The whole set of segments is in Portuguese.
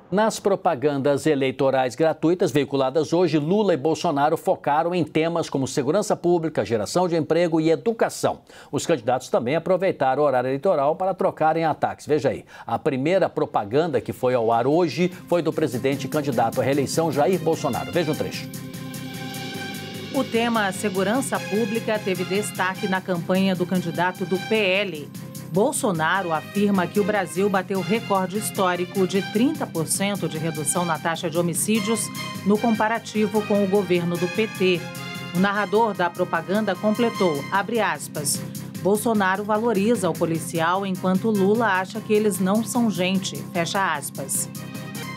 Nas propagandas eleitorais gratuitas veiculadas hoje, Lula e Bolsonaro focaram em temas como segurança pública, geração de emprego e educação. Os candidatos também aproveitaram o horário eleitoral para trocarem ataques. Veja aí, a primeira propaganda que foi ao ar hoje foi do presidente e candidato à reeleição Jair Bolsonaro. Veja um trecho. O tema segurança pública teve destaque na campanha do candidato do PL. Bolsonaro afirma que o Brasil bateu recorde histórico de 30% de redução na taxa de homicídios no comparativo com o governo do PT. O narrador da propaganda completou, abre aspas, Bolsonaro valoriza o policial enquanto Lula acha que eles não são gente, fecha aspas.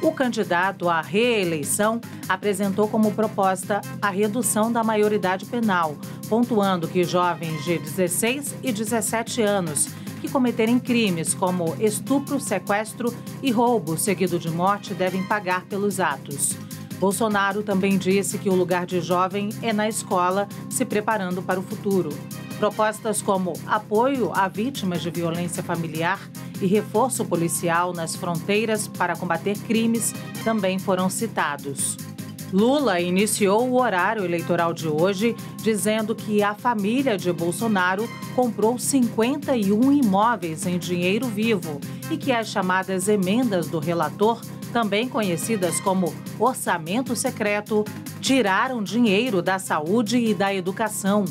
O candidato à reeleição apresentou como proposta a redução da maioridade penal, pontuando que jovens de 16 e 17 anos que cometerem crimes como estupro, sequestro e roubo seguido de morte devem pagar pelos atos. Bolsonaro também disse que o lugar de jovem é na escola, se preparando para o futuro. Propostas como apoio a vítimas de violência familiar e reforço policial nas fronteiras para combater crimes também foram citados. Lula iniciou o horário eleitoral de hoje dizendo que a família de Bolsonaro comprou 51 imóveis em dinheiro vivo e que as chamadas emendas do relator, também conhecidas como orçamento secreto, tiraram dinheiro da saúde e da educação.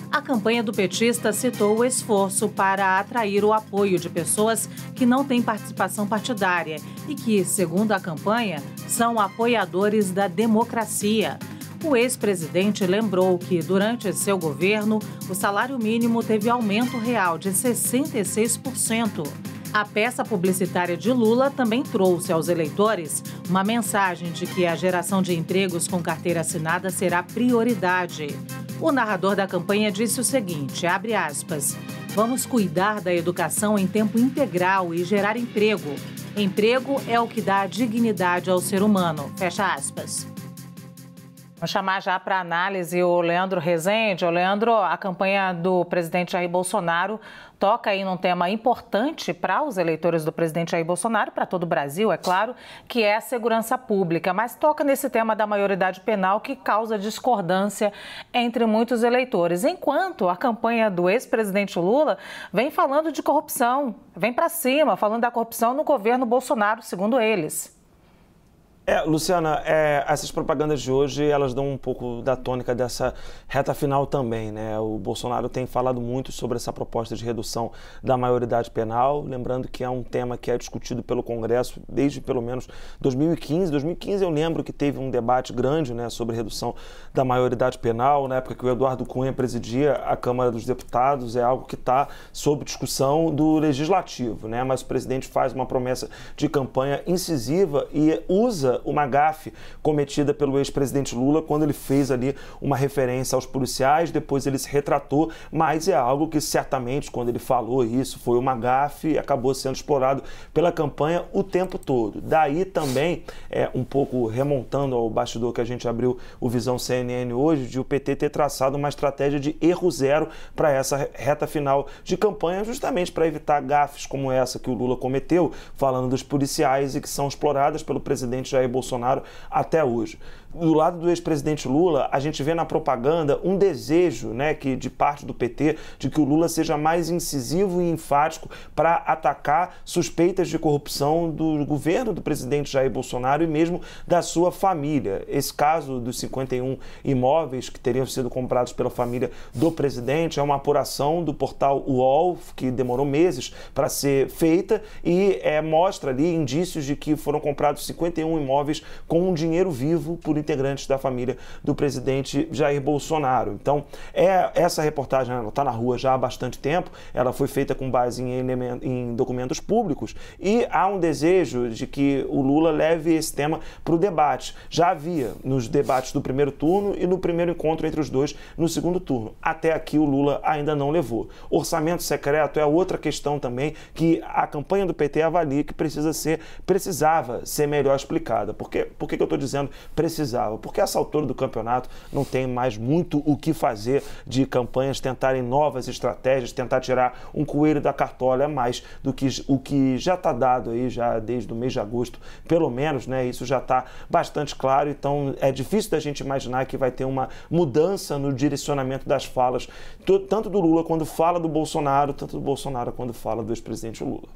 A campanha do petista citou o esforço para atrair o apoio de pessoas que não têm participação partidária e que, segundo a campanha, são apoiadores da democracia. O ex-presidente lembrou que, durante seu governo, o salário mínimo teve aumento real de 66%. A peça publicitária de Lula também trouxe aos eleitores uma mensagem de que a geração de empregos com carteira assinada será prioridade. O narrador da campanha disse o seguinte, abre aspas, vamos cuidar da educação em tempo integral e gerar emprego. Emprego é o que dá dignidade ao ser humano, fecha aspas. Vamos chamar já para análise o Leandro Rezende. O Leandro, a campanha do presidente Jair Bolsonaro toca aí num tema importante para os eleitores do presidente Jair Bolsonaro, para todo o Brasil, é claro, que é a segurança pública, mas toca nesse tema da maioridade penal que causa discordância entre muitos eleitores. Enquanto a campanha do ex-presidente Lula vem falando de corrupção, vem para cima, falando da corrupção no governo Bolsonaro, segundo eles. Luciana, essas propagandas de hoje, elas dão um pouco da tônica dessa reta final também, né? O Bolsonaro tem falado muito sobre essa proposta de redução da maioridade penal, lembrando que é um tema que é discutido pelo Congresso desde pelo menos 2015. 2015 eu lembro que teve um debate grande, né, sobre redução da maioridade penal, na época que o Eduardo Cunha presidia a Câmara dos Deputados, é algo que está sob discussão do Legislativo, né? Mas o presidente faz uma promessa de campanha incisiva e usa uma gafe cometida pelo ex-presidente Lula quando ele fez ali uma referência aos policiais, depois ele se retratou, mas é algo que certamente, quando ele falou isso, foi uma gafe e acabou sendo explorado pela campanha o tempo todo. Daí também, um pouco remontando ao bastidor que a gente abriu o Visão CNN hoje, de o PT ter traçado uma estratégia de erro zero para essa reta final de campanha, justamente para evitar gafes como essa que o Lula cometeu, falando dos policiais e que são exploradas pelo presidente Jair Bolsonaro até hoje. Do lado do ex-presidente Lula, a gente vê na propaganda um desejo, né, de parte do PT de que o Lula seja mais incisivo e enfático para atacar suspeitas de corrupção do governo do presidente Jair Bolsonaro e mesmo da sua família. Esse caso dos 51 imóveis que teriam sido comprados pela família do presidente é uma apuração do portal UOL, que demorou meses para ser feita e mostra ali indícios de que foram comprados 51 imóveis com um dinheiro vivo por integrantes da família do presidente Jair Bolsonaro. Então, essa reportagem está na rua já há bastante tempo, ela foi feita com base em documentos públicos e há um desejo de que o Lula leve esse tema para o debate. Já havia nos debates do primeiro turno e no primeiro encontro entre os dois no segundo turno. Até aqui o Lula ainda não levou. Orçamento secreto é outra questão também que a campanha do PT avalia que precisava ser melhor explicada. precisava. Por que eu estou dizendo precisava? Porque essa altura do campeonato não tem mais muito o que fazer de campanhas tentarem novas estratégias, tentar tirar um coelho da cartola, mais do que o que já está dado aí já desde o mês de agosto, pelo menos, né? Isso já está bastante claro, então é difícil da gente imaginar que vai ter uma mudança no direcionamento das falas, tanto do Lula quando fala do Bolsonaro, tanto do Bolsonaro quando fala do ex-presidente Lula.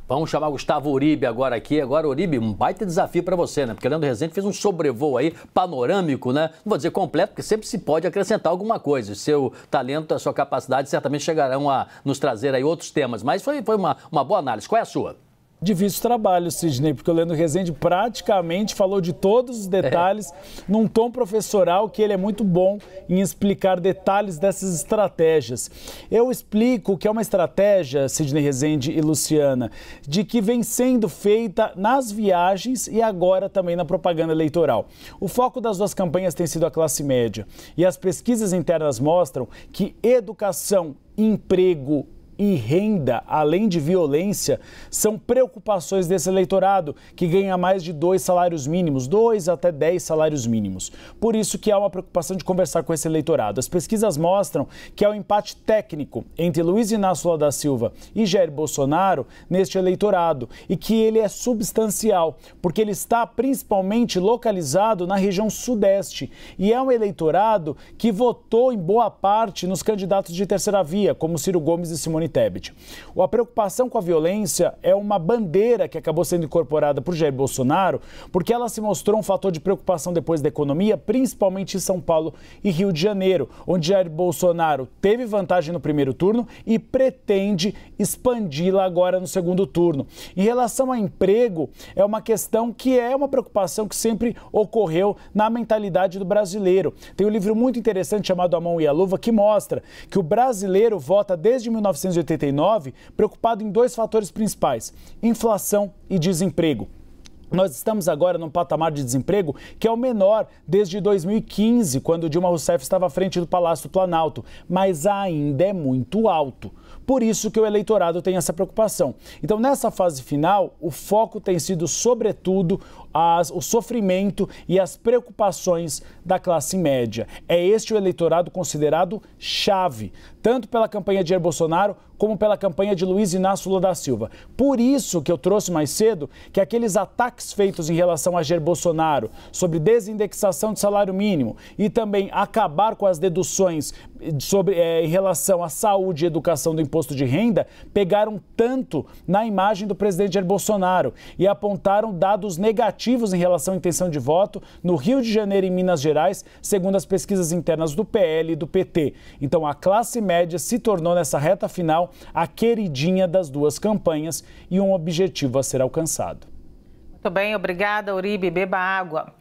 Vamos chamar Gustavo Uribe agora aqui. Agora, Uribe, um baita desafio para você, né? Porque Leandro Rezende fez um sobrevoo aí, panorâmico, né? Não vou dizer completo, porque sempre se pode acrescentar alguma coisa. O seu talento, a sua capacidade certamente chegarão a nos trazer aí outros temas. Mas foi uma boa análise. Qual é a sua? Difícil trabalho, Sidney, porque o Leandro Rezende praticamente falou de todos os detalhes num tom professoral que ele é muito bom em explicar detalhes dessas estratégias. Eu explico que é uma estratégia, Sidney Rezende e Luciana, de que vem sendo feita nas viagens e agora também na propaganda eleitoral. O foco das duas campanhas tem sido a classe média e as pesquisas internas mostram que educação, emprego e renda, além de violência, são preocupações desse eleitorado que ganha mais de 2 salários mínimos, 2 até 10 salários mínimos. Por isso que há uma preocupação de conversar com esse eleitorado. As pesquisas mostram que há um empate técnico entre Luiz Inácio Lula da Silva e Jair Bolsonaro neste eleitorado e que ele é substancial, porque ele está principalmente localizado na região sudeste e é um eleitorado que votou em boa parte nos candidatos de terceira via, como Ciro Gomes e Simone Tebet. A preocupação com a violência é uma bandeira que acabou sendo incorporada por Jair Bolsonaro, porque ela se mostrou um fator de preocupação depois da economia, principalmente em São Paulo e Rio de Janeiro, onde Jair Bolsonaro teve vantagem no primeiro turno e pretende expandi-la agora no segundo turno. Em relação ao emprego, é uma questão que é uma preocupação que sempre ocorreu na mentalidade do brasileiro. Tem um livro muito interessante chamado A Mão e a Luva que mostra que o brasileiro vota desde 1989 preocupado em 2 fatores principais: inflação e desemprego. Nós estamos agora num patamar de desemprego que é o menor desde 2015, quando Dilma Rousseff estava à frente do Palácio do Planalto, mas ainda é muito alto. Por isso que o eleitorado tem essa preocupação. Então, nessa fase final, o foco tem sido, sobretudo, o sofrimento e as preocupações da classe média. É este o eleitorado considerado chave, tanto pela campanha de Jair Bolsonaro como pela campanha de Luiz Inácio Lula da Silva. Por isso que eu trouxe mais cedo que aqueles ataques feitos em relação a Jair Bolsonaro sobre desindexação de salário mínimo e também acabar com as deduções em relação à saúde e educação do imposto de renda pegaram tanto na imagem do presidente Jair Bolsonaro e apontaram dados negativos em relação à intenção de voto no Rio de Janeiro e em Minas Gerais, segundo as pesquisas internas do PL e do PT. Então a classe média se tornou nessa reta final a queridinha das duas campanhas e um objetivo a ser alcançado. Muito bem, obrigada, Uribe. Beba água.